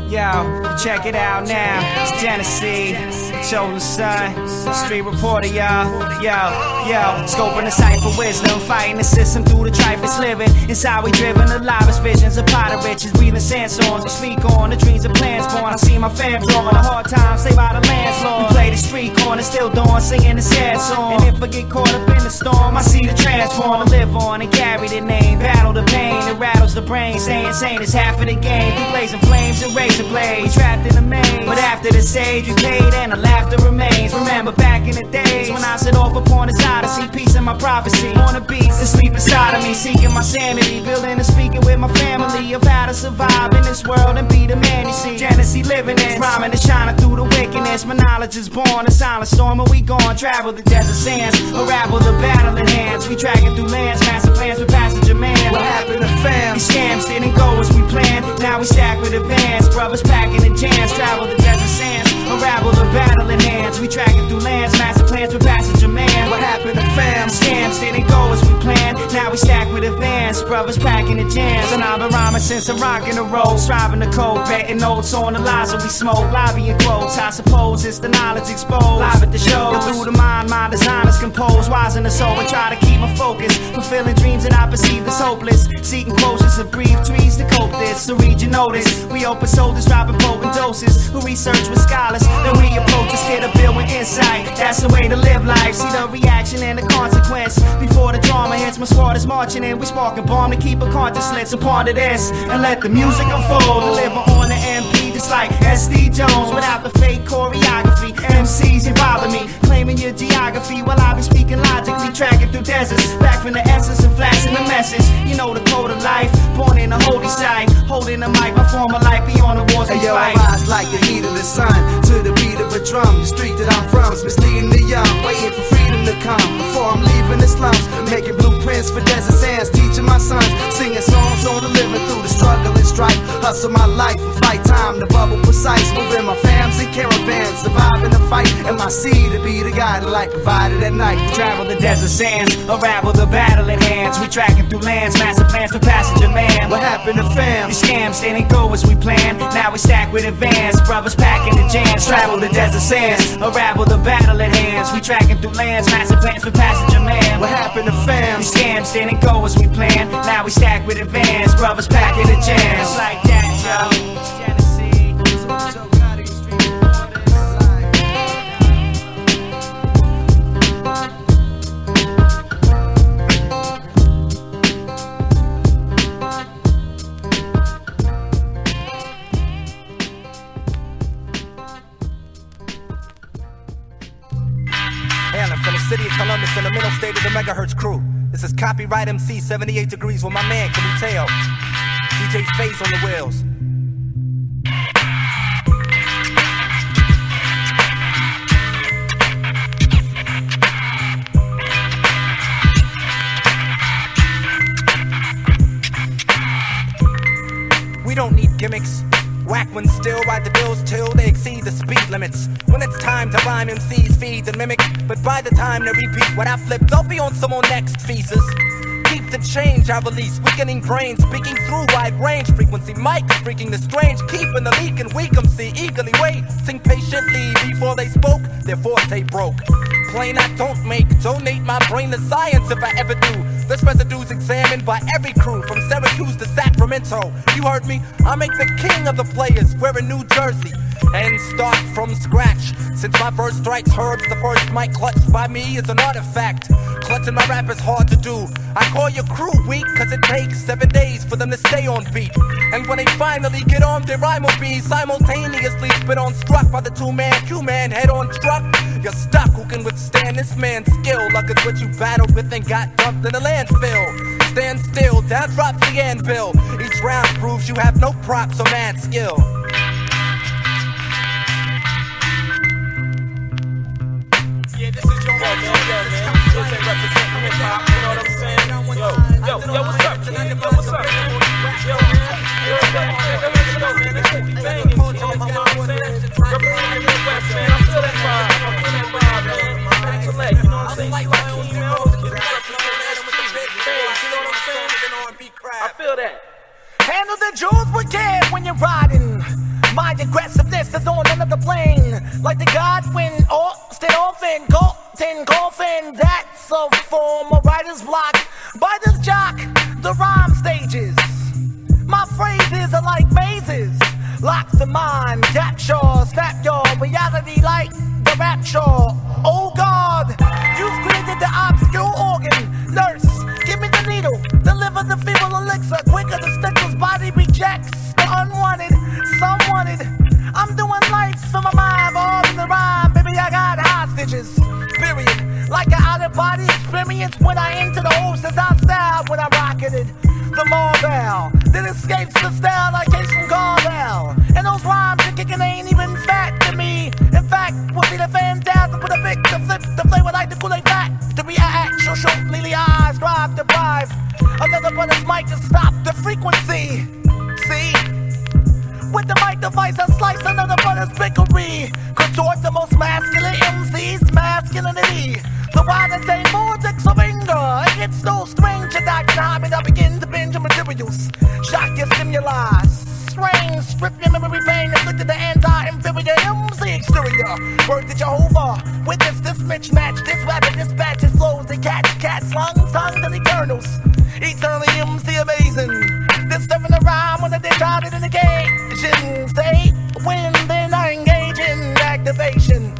Yo, check it out now. It's Genesee, the chosen son, street reporter, y'all. Yo, scoping the sight for wisdom, fighting the system through the trifles living. Inside we driven, alive as visions, a pot of riches, breathing sandstorms. We speak on the dreams and plans born. I see my fam drawing the hard times, stay by the landlord. We play the street corner, still dawn, singing the sad song. And if I get caught up in the storm, I see the transform. I live on and carry the name, battle the pain, it rattles the brain. Staying sane is half of the game. Through blazing flames and razor blades, trapped in the maze. But after the sage, we paid and the laughter remains. Remember back in the days when I set off upon this odyssey, peace in my prophecy. On the beats and sleep inside of me, seeking my sanity, building and speaking with my family of how to survive in this world and be the man you see. Genesee living in, rhyming and shining through the wickedness. My knowledge is born, a silent storm, and we gon' travel the desert sands, unravel the battle in hands. We tracking through lands, master plans with passenger man. What happened to fam? These scams didn't go as we planned. Now we stack with advance, brothers packing the jams, travel the desert sands, unravel the battle in hands. We tracking through lands, master plans with passenger man. What happened to fam? Scams didn't go as we planned. Now we stack with advance, brothers packing the jams. And I've been rhyming since I'm rocking the road, striving to code, betting notes on the lies that we smoke, lobbying quotes. I suppose it's the knowledge exposed, live at the show. Through the mind, my designers compose, wise in the soul, and try to keep my focus, fulfilling dreams that I perceive as hopeless. Seeking quotients of brief trees to cope this. To read your notice, we open soldiers, dropping potent doses. Who research with scholars, then we approach us, get a bill with insight. That's the way to live life. See the reaction and the consequence before the drama hits. My squad is marching in, we sparking bomb to keep a conscience lit. So ponder this and let the music unfold. Deliver on the MP just like SD Jones, without the fake choreography. MCs, you bother me, claiming your geography while I be speaking logically, tracking through deserts, back from the essence and flashing the message. You know the code of life, born in a holy site, holding the mic, my former life beyond the wars we fight. I rise like the heat of the sun to the beat of a drum. The street that I'm from is misleading the young, waiting for freedom to come before I'm leaving the slums, making blueprints for desert sands, teaching my sons, singing songs on the living through the struggle and strife. Hustle my life and fight time, the bubble precise, moving my fams in caravans, surviving the fight, and my seed to be the guide the light provided at night. Travel the desert sands, unravel the battle in hands. We tracking through lands, master plans for passenger man. What happened to fam? These scams didn't go as we planned. Now we stack with advance, brothers packing the jams. Travel the desert sands, unravel the battle at hands. We tracking through lands, master plans for passenger man. What happened to fam? These scams didn't go as we planned. Now we stack with advance, brothers packing the jams. Like that, yo. Genesee, so got it, street Hailing from the city of Columbus in the middle state of the megahertz crew. This is Copyright MC 78 Degrees with my man, can you tell? DJ Phase on the wheels. We don't need gimmicks. Whack ones still ride the bills till they exceed the speed limits. When it's time to rhyme, MCs feed and mimic. But by the time they repeat what I flip, they'll be on someone next feces. Keep the change I release, weakening brains, speaking through wide range frequency. Mic freaking the strange, keeping the leak and weak 'em see eagerly waiting patiently before they spoke. Their forte broke. Plain I don't make, donate my brain to science if I ever do. This residue's examined by every crew from Syracuse to Sacramento. You heard me? I make the king of the players wearing New Jersey and start from scratch. Since my first strikes herbs, the first mic clutched by me is an artifact. Clutching my rap is hard to do. I call your crew weak cause it takes 7 days for them to stay on beat. And when they finally get on, their rhyme will be simultaneously spit on, struck by the two-man Q-man head on truck. You're stuck, who can withstand this man's skill? Luck is what you battled with and got dumped in the landfill. Stand still, down drops the anvil. Each round proves you have no props or mad skill. Yeah, this is your man. This ain't representing hip-hop, you know what I'm saying? Yo, what's up, King? Yo, what's up? Yo, man. Yo, man. This shit be banging, you know what I'm saying? Representing the West, man. I feel that vibe. I feel that vibe, man. Intellect, you know what I'm saying? You like emails, you know what I'm saying? I feel that. Handle the jewels with care when you're riding. My aggressiveness is on another plane, like the Godwin or stay often, golfing. That's a form of writer's block. By this jock, the rhyme stages. My phrases are like mazes. Lock the mind, capture, snap your reality like the rapture. Oh God, you've created the obscure organ. Nurse, give me the needle, deliver the feeble elixir. Quicker the stitches, body rejects the unwanted, some wanted. I'm doing life for my mind, all in the rhyme. Baby, I got hostages, period. Like an out-of-body experience when I enter the hostess style when I rocketed the Marvel. Then escapes the style like case from Carvel. And those rhymes you're kicking ain't even fat to me. In fact, would be the phantasm for the vic to flip the flavor like the Kool-Aid fat. To react, show lily eyes, drive the prize. Another brother's mic to stop the frequency. See? With the mic device, I slice another brother's bakery. Contort the most masculine MC's masculinity. The wildest day vortex of anger. It gets no strange to that time, and I begin to binge your materials. Shock your stimuli. Strange, strip your memory pain, inflicted the anti-inferior MC exterior. Word to Jehovah. Witness this mismatch, this rapid dispatch, his flows, they catch lungs, tongues, and eternals. Eternally MC amazing. This stuff in the rhyme when they tried it in the occasion. Say, when then I engage in activation.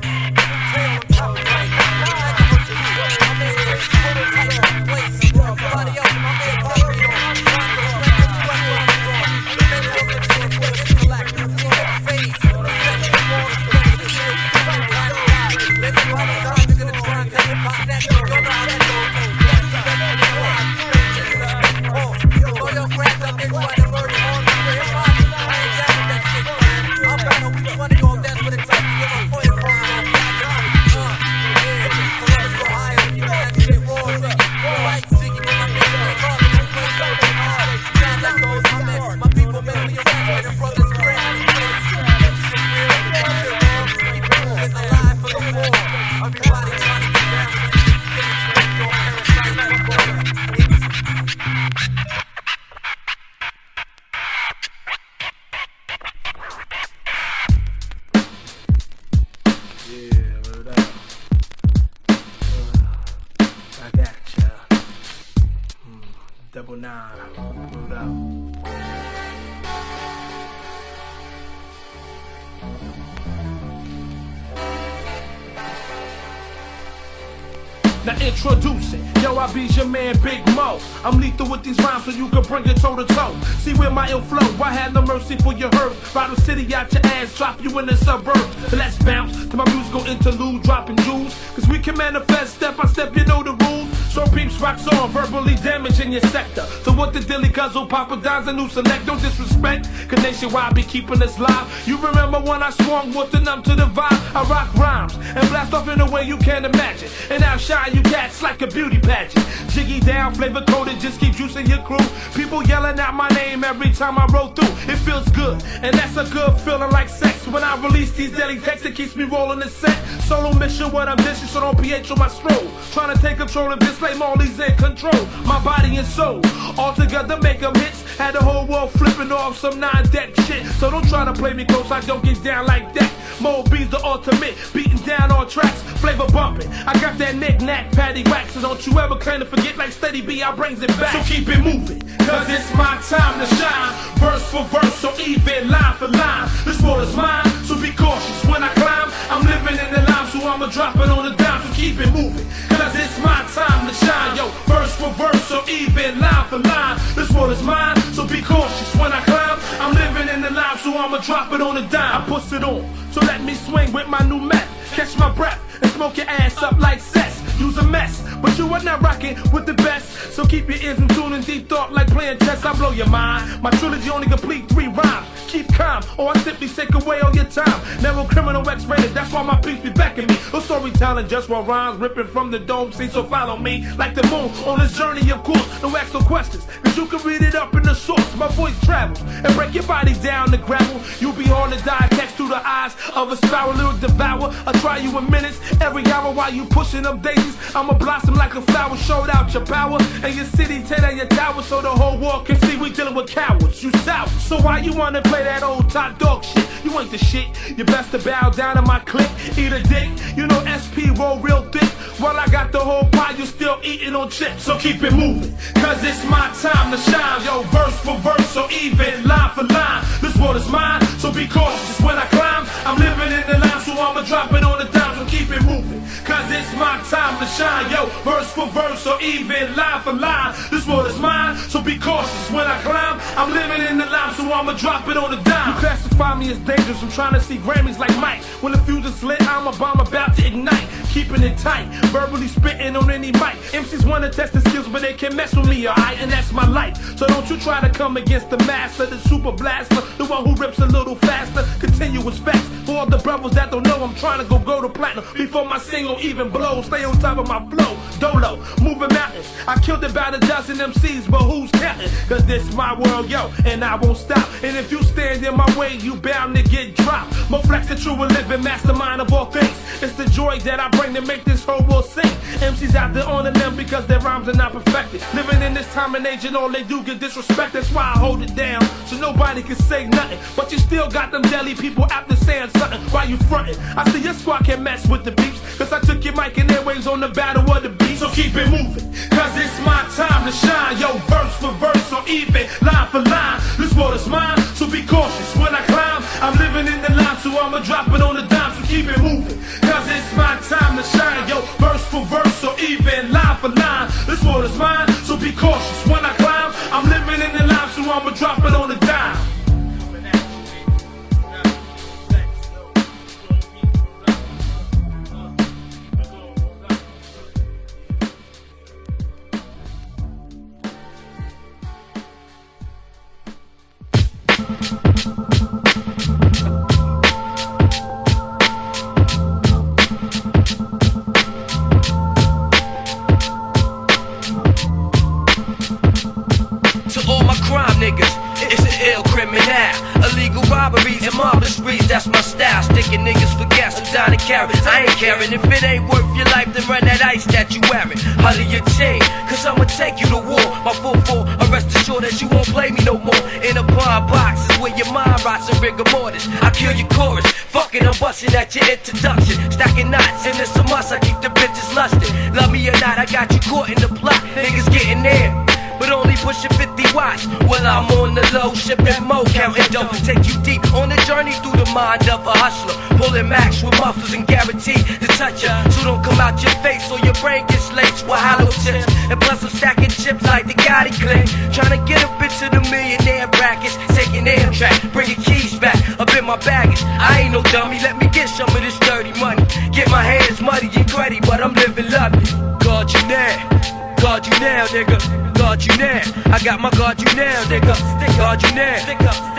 Now introducing, yo, I be your man Big Mo. I'm lethal with these rhymes so you can bring it toe to toe. See where my ill flow, I had no mercy for your hurt. Ride the city out your ass, drop you in the suburbs. Let's bounce to my musical interlude, dropping jewels. Cause we can manifest step by step, you know the rules. So peeps rocks on, verbally damaging your sector. So what the dilly guzzle, Papa Don's a new select, don't disrespect. Cause nationwide be keeping us live. You remember when I swung with the numb to the vibe? I rock rhymes and blast off in a way you can't imagine. And outshine you cats like a beauty pageant. Jiggy down, flavor coated, just keep juicing your crew. People yelling out my name every time I roll through. It feels good, and that's a good feeling like sex. When I release these deadly texts, it keeps me rolling the set. Solo mission, what I'm dishing, so don't PH on my stroll. Trying to take control of this, like Marley's in control. My body and soul, all together make them hits. Had the whole world flipping off some 9-deck shit. So don't try to play me close, I don't get down like that. Mo B's the ultimate, beating down on tracks, flavor bumping. I got that knick-knack, patty wax, so don't you ever claim to forget like Steady B, I brings it back. So keep it moving, cause it's my time to shine. Verse for verse, so even line for line. This world is mine, so be cautious when I climb. I'm living in the line, so I'ma drop it on the dime. So keep it moving, cause it's my time to shine. Yo, verse for verse, so even line for line. This world is mine, so be cautious when I climb. I'm living in the line, so I'ma drop it on the dime. I push it on, so let me swing with my new meth. Catch my breath and smoke your ass up like cess. Use a mess, but you are not rocking with the best. So keep your ears in tune and deep thought like playing chess. I blow your mind. My trilogy only complete 3 rhymes. Keep calm, or I simply take away all your time. Never criminal X-rated, that's why my peeps be backing me. No storytelling, just one rhymes ripping from the dome. See, so follow me like the moon on this journey, of course. No ask no questions, cause you can read it up in the source. My voice travels and break your body down to gravel. You'll be on the die, catch through the eyes of a spiral lyric devour. I try you in minutes, every hour while you pushing them daisies. I'ma blossom like a flower, showed out your power. And your city, tear down your tower so the whole world can see we dealing with cowards. You sour. So why you wanna play that old top dog shit? You ain't the shit, you best to bow down to my clique. Eat a dick, you know SP roll real thick. While I got the whole pie, you still eating on chips. So keep it moving, cause it's my time to shine. Yo, verse for verse, so even line for line. This world is mine, so be cautious when I climb. I'm living in the line, so I'ma drop it on the dime. So keep it moving, cause it's my time to shine. Yo, verse for verse, so even line for line. This world is mine, so be cautious when I climb. I'm living in the line, so I'ma drop it on the dime. You classify me as dangerous, I'm trying to see Grammys like Mike. When the fuse is lit, I'm a bomb about to ignite. Keeping it tight, verbally spitting on any mic. MCs wanna test the skills, but they can mess with me, alright? And that's my life. So don't you try to come against the master, the super blaster, the one who rips a little faster. Continuous facts for all the brothers that don't know. I'm trying to go to platinum before my single even blows. Stay on top of my flow, dolo, moving mountains. I killed about a dozen MCs, but who's counting? Cause this my world, yo, and I won't stop. And if you stand in my way, you bound to get dropped. More flex the true and living mastermind of all things. It's the joy that I bring to make this whole world sing. MCs out there on the limb because their rhymes are not perfected. Living in this time and age and all they do get disrespect. That's why I hold it down, so nobody can say nothing. But you still got them jelly people out there saying something while you frontin'. I see your squad can't mess with the beats, cause I took your mic and airwaves on the battle of the beat. So keep it moving, cause it's my time to shine. Yo, verse for verse or even line for line. This world is mine, so be cautious when I climb. I'm living in the line, so I'ma drop it on the dime. So keep it moving, cause it's my time to shine. Yo, verse for verse or even line for line. This world is mine, so be cautious when I climb. I'm living in the line, so I'ma drop it on the dime. That's my style, sticking niggas for gas and down the carrot. I ain't caring if it ain't worth your life, then run that ice that you wearing. Huddle your chain, cause I'ma take you to war. My 4-4, rest assured that you won't play me no more. In a pawn box is where your mind rots in rigor mortis. I kill your chorus, fucking I'm busting at your introduction. Stacking knots, and it's a must, I keep the bitches lusting. Love me or not, I got you caught in the plot. Niggas getting there, but only pushing 50 watts. Well, I'm on the low, shipping mo, counting dough. Take you deep on a journey through the mind of a hustler. Pulling max with mufflers and guaranteed to touch ya. So don't come out your face or your brain gets laced with hollow tips. And plus I'm stacking chips like the Gotti click. Trying to get a bit to the millionaire brackets. Taking Amtrak, bringing keys back up in my baggage. I ain't no dummy, let me get some of this dirty money. Get my hands muddy and cruddy, but I'm living lovely. God you now, God you now, nigga. God you now, I got my God you now, nigga. God you now,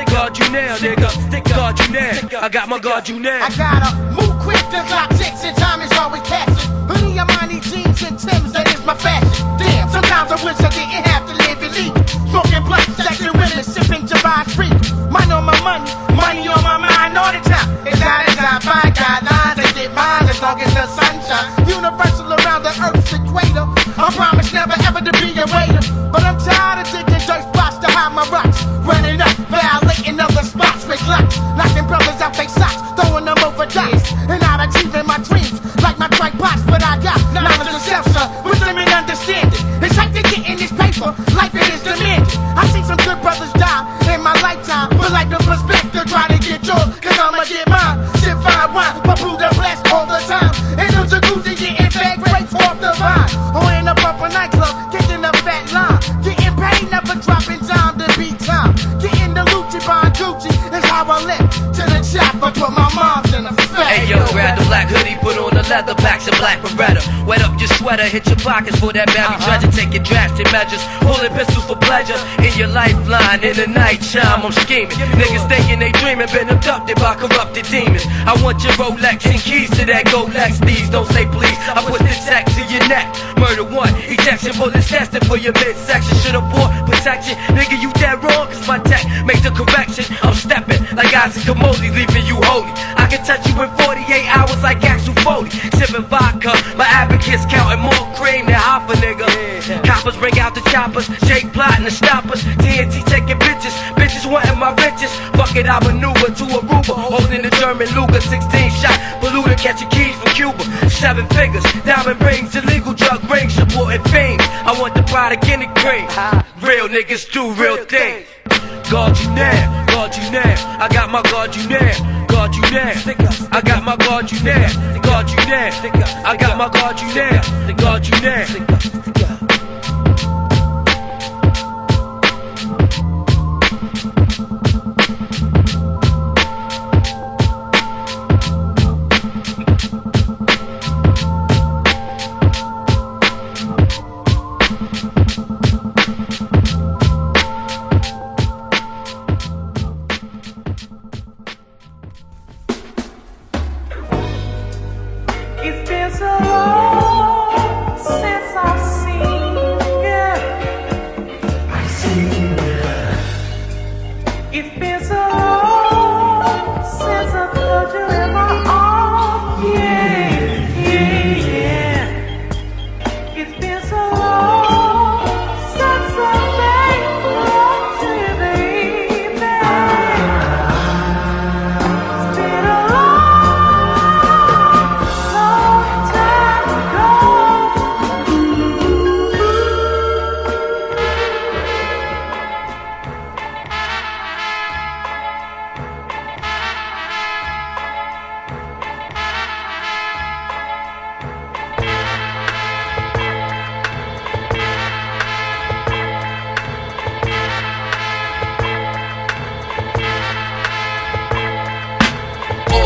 God you now, nigga. God you now, I got my God you now. I gotta move quick to clock ticks and time is always passing. Hoodie, Armani jeans and Timbs, that is my fashion. Damn, sometimes I wish I didn't have to live illegal. Smoking blunts, sexing women, sipping Javon Street. Money on my money, money on my mind all the time. It's not as I find guidelines, they get mine as long as the sun shines. Universal around the earth's equator. I promise never ever to be a waiter. But I'm tired of digging dirt spots to hide my rocks. Running up, violating other spots with locks. Knocking brothers out they socks, throwing them over dice. And not achieving my dreams like my tripods. But I got knowledge of self, sir, wisdom and understanding. It's like to get in this paper, life it is demanding. I seen some good brothers die in my lifetime. But like the perspective, try to get yours, cause I'ma get mine. Sip fine wine, but Buddha blessed all the time. And them jacuzzi getting fed grapes off the vine. Or in a bumper nightclub, kicking a fat line. Getting paid, never dropping time to beat time. Getting the Lucci Bond Gucci is how I live. To the chopper, put my mom's in a fat. Hey yo, grab the black hoodie, put on the leather packs and black Beretta. Wet up your sweater, hit your pockets for that bounty treasure. Taking drastic measures, pulling pistols for pleasure. In your lifeline, in the night time, I'm scheming. Niggas thinking they dreaming, been abducted by corrupted demons. I want your Rolex and keys to that Golex. These don't say please, I put the tech to your neck. Murder one, ejection bullets tested for your midsection. Should've bought protection, nigga you dead wrong, cause my tech make the correction. I'm stepping like Isaac Kamoli, leaving you holy. I can touch you in 48 hours like Axel Foley. Sipping vodka, my advocates counting more cream than Hoffa, nigga. Coppers bring out the choppers, Jake plotting to stop us. TNT taking bitches, bitches wanting my riches. Fuck it, I maneuver to Aruba, holding the German Luger, 16 shot polluter, catching keys from Cuba. 7 figures, diamond rings, illegal drug rings, supporting fiends. I want the product in the cream. Real niggas do real things. Guard you now, guard you now. I got my guard you now, guard you now. I got my guard you now, guard you now. I got my guard you now, guard you now. It's been so long since I've seen you. I've seen you. It's been so long since I put you in my arms. Yeah, yeah, yeah. It's been so long since I made love to you, baby. It's been a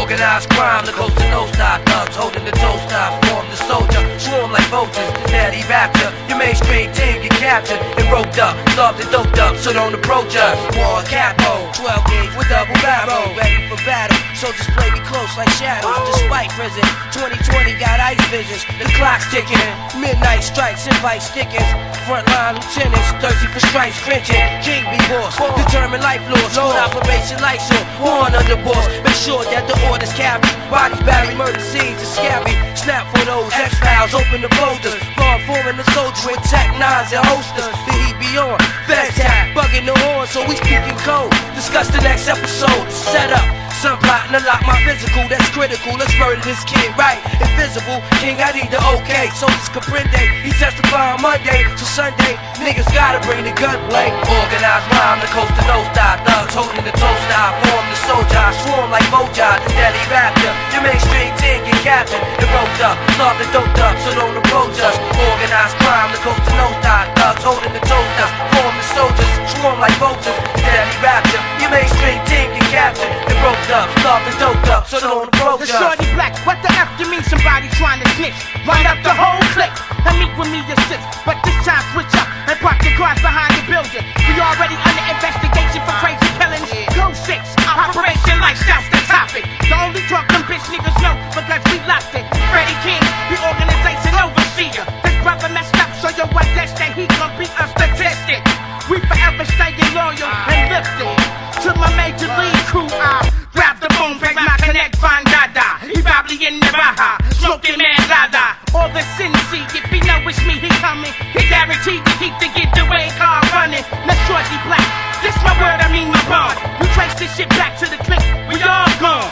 organized crime, the coast to no stop thugs, holding the toe stop, form the soldier, swarm like vultures, daddy rapture, your mainstream team get captured and roped up, starved and doped up, so don't approach us. War capo, 12 gauge with double barrel, ready for battle, soldiers play me close like shadows, despite prison, 2020 got ice visions, the clock's ticking, midnight strikes, invite stickers, frontline lieutenants, thirsty for stripes, cringing, king be boss, determined life laws, hold operation lights on, warn under boss, make sure that the orders carry, bodies buried, murder scenes are scary, snap photos, X-Files, open the folders, law forming the soldier with tech nines and holsters, the heat be on, fast tap, bugging the horn, so we speaking code, discuss the next episode, set up, some plotting to lock my physical, that's critical, let's murder this kid, right, invisible, king I need the okay, soldiers comprende, he testify on Monday, so Sunday, niggas gotta bring the gunplay, organized rhyme, the coast to no stop, thugs holding the toe stop, form the soldier, I swarm like Moja, the deadly raptor, your mainstream team get captured, and roped up, starved and doped up, so don't approach us, organized crime, the coast to no stop, thugs holding the toe stop, form the soldiers, swarm like vultures, the deadly raptor, your mainstream team get captured, and roped up, starved and doped up, so don't approach The us. shorty black, what the F you mean somebody trying to snitch? Run up the whole clique, and meet with me at 6, but this time switch up and park your cars behind the building. We already under investigation for crazy killings. Go 6, Operation Lifestyle's the topic. The only drunk them bitch niggas know because we locked it. Freddie King, the organization overseer. His brother messed up, so yo what that's that he gon' be a statistic. We forever staying loyal and lifted. To my major league crew, I grab the boom, break my connect, find Dada. He probably in the Baja, smoking mad Dada. All the sin see, if he know it's me, he coming. He guaranteed to keep the getaway car running. Let's shorty black, this my word, I mean my bond. You trace this shit back to the clique, we all gone.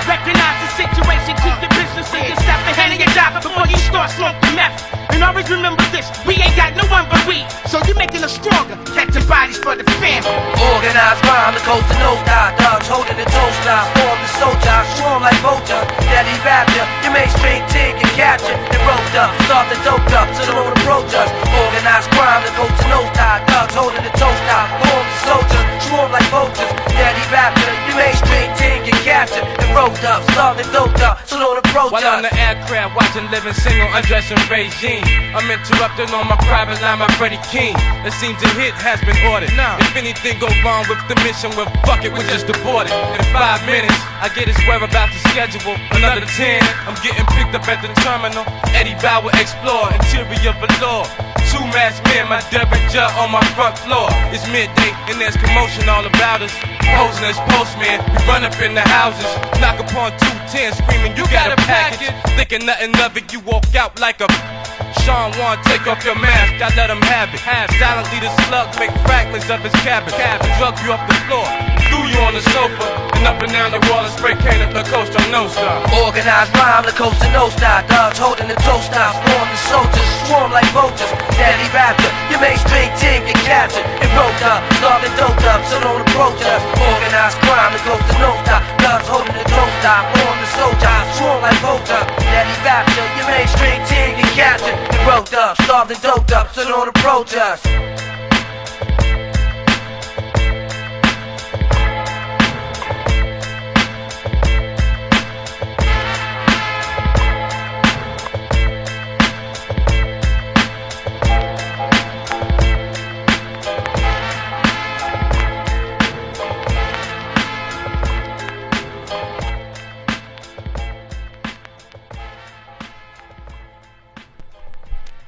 Recognize the situation, keep the business in your step and handle your job before you start smoking meth. And always remember this, we ain't got no one but we. So you making us stronger, catching bodies for the family. Organized rhyme, the coast to no stop, dogs holding the toe stop, form the soldier, swarm like vulture, daddy rapture, your mainstream team get captured and roped up, starved and doped up, so don't approach us. Organized crime, the coast to no stop, dogs holding the toe stop, form the soldier, swarm like vultures, daddy rapture, your mainstream team get captured and roped up, starved and doped up, so don't approach us. While on the aircraft watching living single, undressing regime, I'm interrupted on my private line by Freddie King. It seems a hit has been ordered. If anything go wrong with the mission, well fuck it, we just abort it. In 5 minutes, I get his whereabouts to schedule. Another 10, I'm getting picked up at the terminal. Eddie Bauer explore, interior velour. 2 masked men, my Derringer on my front floor. It's midday and there's commotion all about us. Posing as postman, we run up in the houses, knock upon 210, screaming, you got a package. Thinking nothing of it, you walk out like a Sean Juan, take off your mask, I let him have it. Silently the slug make fragments of his cabin. Drug you off the floor, on the sofa, and up and down the wall and spray paint up the coast on no stop. Organized rhyme, the coast to no style. Dogs holding the toast now, swarm the soldiers, swarm like vultures. Deadly raptor, your mainstream team get captured and broke up, starved and doped up, so don't approach us. Organized crime, the coast to no style. Dogs holding the toast now, swarm the soldiers, swarm like vultures. Deadly raptor, your mainstream team get captured and broke up, starved and doped up, so don't approach us.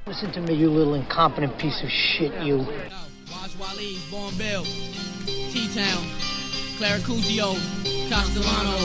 Listen to me, you little incompetent piece of shit, you. Waj Waleed, Born Bill, T-Town, Claracuzio, Castellano.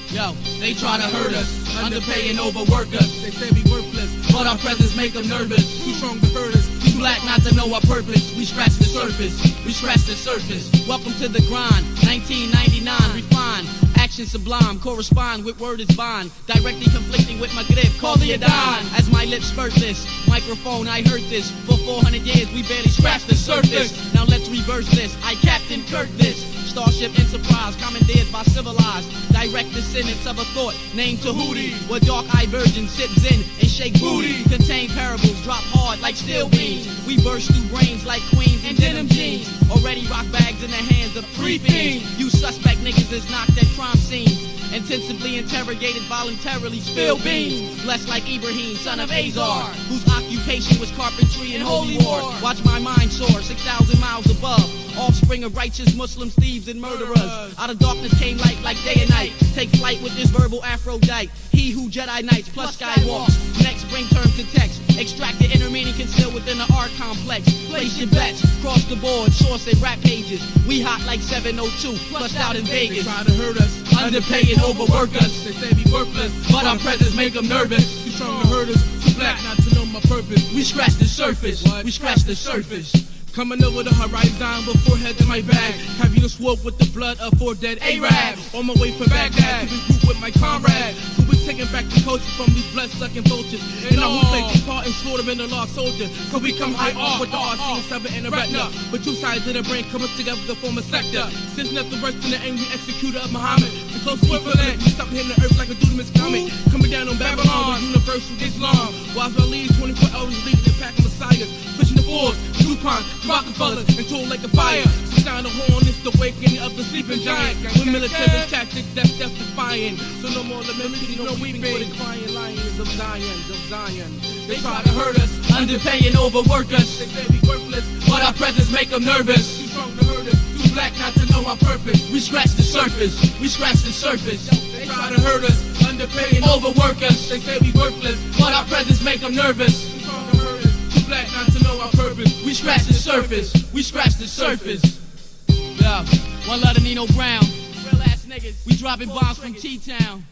Yo, they try to hurt us, underpay and overwork us. They say we worthless, but our presence make them nervous. Too strong to hurt us, too black not to know our purpose. We scratch the surface, we scratch the surface. Welcome to the grind, 1999, refined. Action sublime, correspond with word is bond. Directly conflicting with my grip, call the Adon. As my lips spurt this, microphone, I heard this. For 400 years, we barely scratched the surface. Now let's reverse this, I Captain Kirk this. Starship Enterprise, commandeered by civilized. Direct descendants of a thought named Tahuti, where dark-eyed virgins sit zen and shake booty. Contain parables, drop hard like steel beams. We burst through brains like queens in denim jeans. Already rock bags in the hands of pre-fiends. You suspect niggas is knocked at crime scenes. Intensively interrogated, voluntarily spill beans. Less like Ibrahim, son of Azar, whose occupation was carpentry and holy war. Watch my mind soar, 6,000 miles above. Offspring of righteous Muslims, thieves, and murderers. Out of darkness came light like day and night. Take flight with this verbal Aphrodite. He who Jedi Knights plus skywalks. Next, bring terms to text. Extract the inner meaning concealed within the art complex. Place your bets, cross the board, source and rap pages. We hot like 702, flushed out in Vegas. They try to hurt us, underpay and overwork us. They say we worthless, but our presence make them nervous. Too strong to hurt us, too black not to know my purpose. We scratch the surface, we scratch the surface. Coming over the horizon with forehead in my bag. Have you swope with the blood of 4 dead Arabs. On my way from Baghdad to regroup with my comrades. So we're taking back the culture from these blood-sucking vultures. And now we play part in slaughtering the lost soldier. So we come high off with the RC and 7 and the retina. But two sides of the brain coming together to form a sector. Since nothing worse than the angry executor of Muhammad. The close equivalent, we stop hitting the earth like a dunamis comet. Coming down on Babylon with universal Islam. Waj Waleed, 24 elders leading the pack of messiahs. Pushing the force, DuPont, Rockefellers, and told like a fire. So sound the horn, it's the awakening of the sleeping giant. With military tactics, that's death defying. So no more lamenting, no weeping for the crying lions of Zion. They try to hurt us, underpay and overwork us. They say we worthless, but our presence make them nervous. Too strong to hurt us, too black not to know our purpose. We scratch the surface, we scratch the surface. They try to hurt us, underpay and overwork us. They say we worthless, but our presence make them nervous. Too strong to hurt us, too black not to know our purpose. We scratch the surface, we scratch the surface. Yeah, one letter Nino Brown. Real ass niggas, we dropping bombs from T-Town.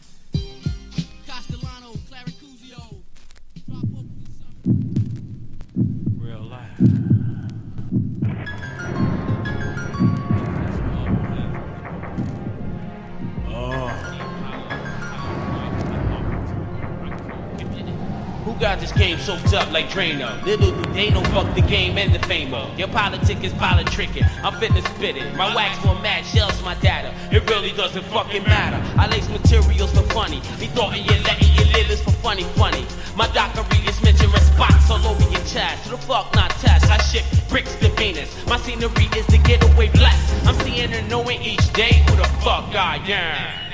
Castellano, Claracuzio. Real life. Who got this game soaked up like Drano? Little do they know fuck the game and the fame of. Your politic is politricking, I'm fit to spit it. My wax will match, shells my data. It really doesn't fucking matter. I lace materials for funny. Be thought you're letting your litters for funny. My dockery is mentioning spots all over your chest. Who the fuck not test? I ship bricks to Venus. My scenery is the getaway blessed. I'm seeing and knowing each day who the fuck I am.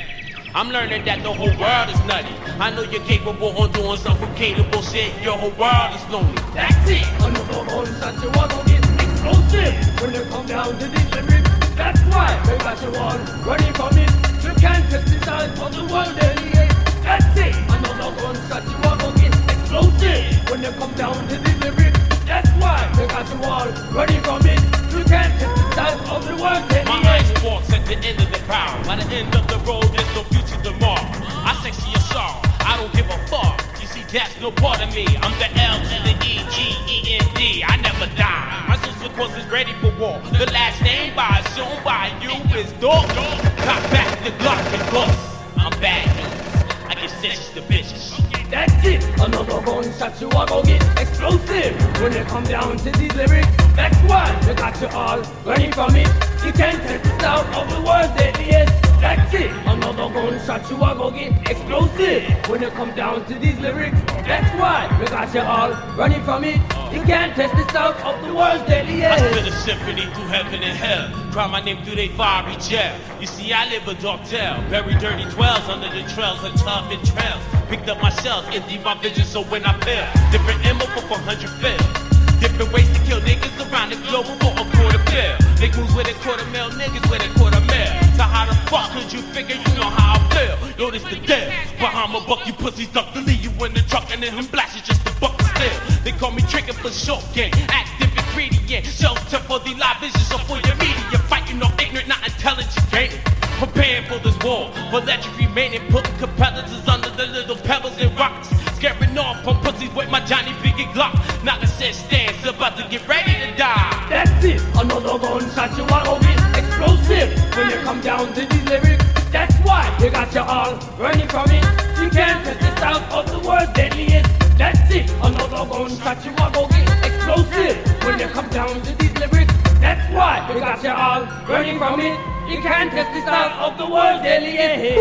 I'm learning that the whole world is nutty. I know you're capable on doing some forgettable shit. Your whole world is lonely. That's it. I know the whole such a one on it explosive. When you come down to this limit, that's why they got you all running from it. You can't test the size of the world anyway. That's it. I know the whole such a one on it explosive. When you come down to this limit, that's why they got you all running from it. You can't test the size of the world anyway. My ice walks at the end of the power. By the end of the road, there's no future tomorrow. I sex your sorrow, I don't give a fuck. You see, that's no part of me. I'm the L to the E, G, E, N, D. I never die. My social course is ready for war. The last name by assumed by you is dog. Got back the Glock and bust. I'm bad news. I give stitches to bitches. That's it, another gunshot you are gonna get explosive when it come down to these lyrics. That's why we got you all learning from it. You can't test the sound of the world's deadliest. That's it, another gunshot you are gonna get explosive when it come down to these lyrics. That's why we got you all running from it. You can't test the sound of the world's deadliest. I spit a symphony through heaven and hell. Cry my name through they fiery jail. You see, I live a dark tale. Very dirty 12s under the trails of tough and trails. Picked up my shells, empty my vision, so when I fail, different ammo for 400 fail. Different ways to kill niggas around the globe for a quarter bill. Big moves with a quarter mil, niggas with a quarter mil. So how the fuck could you figure you know how I feel? Yo, this the deal. Behind my buck, you pussies duck to leave you in the truck and then him blast you just to buck the steel. They call me trigger for short game, active ingredient, shelter for the live vision, so for your media, fighting off ignorant, not intelligent gaming. Preparing for this war, for electric remaining, putting competitors under the little pebbles and rocks. Scaring off on pussies with my Johnny Biggie Glock. Now the set stands, about to get ready to die. That's it, another gunshot you are gonna get explosive when you come down to these lyrics. That's why you got you all running from it. You can't test the sound of the world's deadliest. That's it, another gunshot you are gonna get explosive when you come down to these lyrics. That's why you got you all running from it. You can't test the sound of the world's deadliest.